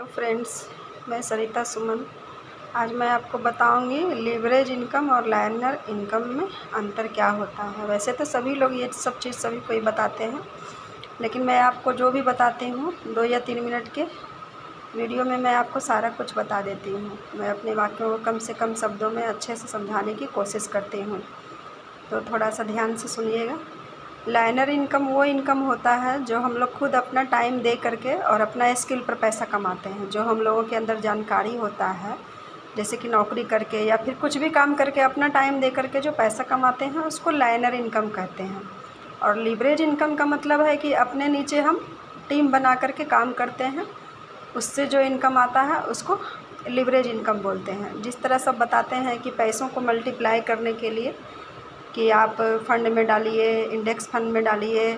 Friends, मैं सरिता सुमन। आज मैं आपको बताऊंगी लीवरेज इनकम और लाइनर इनकम में अंतर क्या होता है। वैसे तो सभी लोग ये सब चीज़ सभी कोई बताते हैं, लेकिन मैं आपको जो भी बताती हूँ 2 या 3 मिनट के वीडियो में मैं आपको सारा कुछ बता देती हूँ। मैं अपने वाक्यों को कम से कम शब्दों में अच्छे से समझाने की कोशिश करती हूँ, तो थोड़ा सा ध्यान से सुनिएगा। लाइनर इनकम वो इनकम होता है जो हम लोग खुद अपना टाइम दे करके और अपना स्किल पर पैसा कमाते हैं। जो हम लोगों के अंदर जानकारी होता है, जैसे कि नौकरी करके या फिर कुछ भी काम करके अपना टाइम दे करके जो पैसा कमाते हैं उसको लाइनर इनकम कहते हैं। और लीवरेज इनकम का मतलब है कि अपने नीचे हम टीम बना करके काम करते हैं, उससे जो इनकम आता है उसको लीवरेज इनकम बोलते हैं। जिस तरह सब बताते हैं कि पैसों को मल्टीप्लाई करने के लिए कि आप फ़ंड में डालिए, इंडेक्स फ़ंड में डालिए,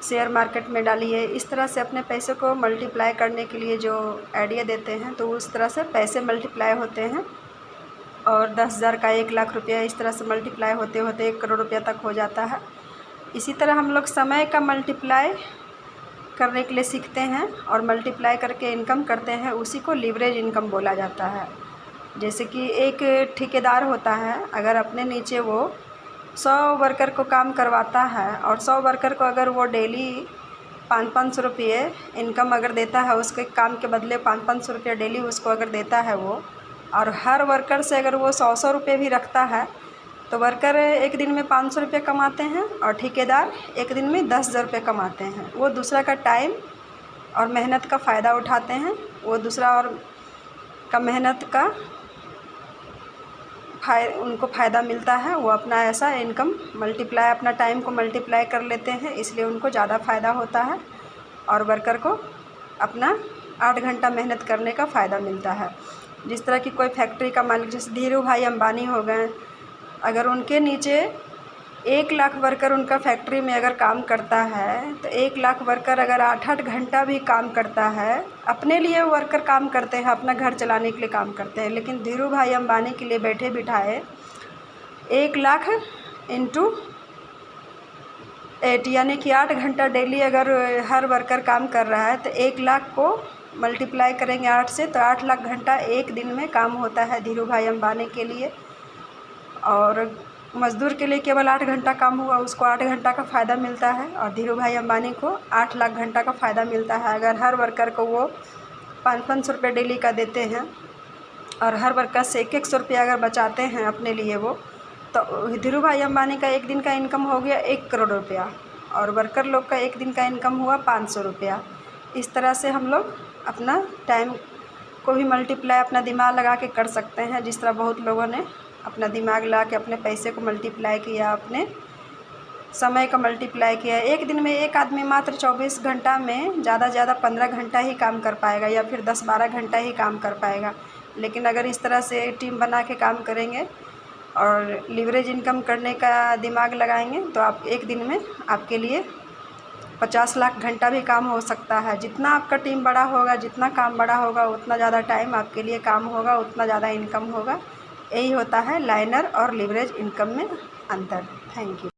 शेयर मार्केट में डालिए, इस तरह से अपने पैसे को मल्टीप्लाई करने के लिए जो आइडिया देते हैं, तो उस तरह से पैसे मल्टीप्लाई होते हैं। और 10,000 का 1,00,000 रुपया, इस तरह से मल्टीप्लाई होते होते 1 करोड़ रुपया तक हो जाता है। इसी तरह हम लोग समय का मल्टीप्लाई करने के लिए सीखते हैं और मल्टीप्लाई करके इनकम करते हैं, उसी को लीवरेज इनकम बोला जाता है। जैसे कि एक ठेकेदार होता है, अगर अपने नीचे वो 100 वर्कर को काम करवाता है और 100 वर्कर को अगर वो डेली 500 रुपये इनकम अगर देता है, उसके काम के बदले 500 रुपये डेली उसको अगर देता है वो, और हर वर्कर से अगर वो 100 रुपये भी रखता है, तो वर्कर एक दिन में 500 रुपये कमाते हैं और ठेकेदार एक दिन में 10,000 रुपये कमाते हैं। वो दूसरा का टाइम और मेहनत का फ़ायदा उठाते हैं, वो दूसरा और का मेहनत का उनको फ़ायदा मिलता है। वो अपना ऐसा इनकम मल्टीप्लाई, अपना टाइम को मल्टीप्लाई कर लेते हैं, इसलिए उनको ज़्यादा फ़ायदा होता है और वर्कर को अपना 8 घंटा मेहनत करने का फ़ायदा मिलता है। जिस तरह की कोई फैक्ट्री का मालिक, जैसे धीरू भाई अंबानी हो गए, अगर उनके नीचे 1,00,000 वर्कर उनका फैक्ट्री में अगर काम करता है, तो 1,00,000 वर्कर अगर 8-8 घंटा भी काम करता है, अपने लिए वर्कर काम करते हैं, अपना घर चलाने के लिए काम करते हैं, लेकिन धीरू भाई अंबानी के लिए बैठे बिठाए 1,00,000 इंटू 8 यानी कि 8 घंटा डेली अगर हर वर्कर काम कर रहा है, तो 1,00,000 को मल्टीप्लाई करेंगे 8 से, तो 8,00,000 घंटा एक दिन में काम होता है धीरू भाई अंबानी के लिए। और मज़दूर के लिए केवल 8 घंटा काम हुआ, उसको 8 घंटा का फ़ायदा मिलता है, और धीरू भाई अंबानी को 8,00,000 घंटा का फ़ायदा मिलता है। अगर हर वर्कर को वो 500 रुपये डेली का देते हैं और हर वर्कर से 100 रुपया अगर बचाते हैं अपने लिए वो, तो धीरू भाई अंबानी का एक दिन का इनकम हो गया 1 करोड़ रुपया, और वर्कर लोग का एक दिन का इनकम हुआ 500 रुपया। इस तरह से हम लोग अपना टाइम को भी मल्टीप्लाई अपना दिमाग लगा के कर सकते हैं। जिस तरह बहुत लोगों ने अपना दिमाग लगा के अपने पैसे को मल्टीप्लाई किया, अपने समय का मल्टीप्लाई किया। एक दिन में एक आदमी मात्र 24 घंटा में ज़्यादा से ज़्यादा 15 घंटा ही काम कर पाएगा या फिर 10-12 घंटा ही काम कर पाएगा। लेकिन अगर इस तरह से टीम बना के काम करेंगे और लीवरेज इनकम करने का दिमाग लगाएंगे, तो आप एक दिन में आपके लिए 50 लाख घंटा भी काम हो सकता है। जितना आपका टीम बड़ा होगा, जितना काम बड़ा होगा, उतना ज़्यादा टाइम आपके लिए काम होगा, उतना ज़्यादा इनकम होगा। यही होता है लाइनर और लीवरेज इनकम में अंतर। Thank you.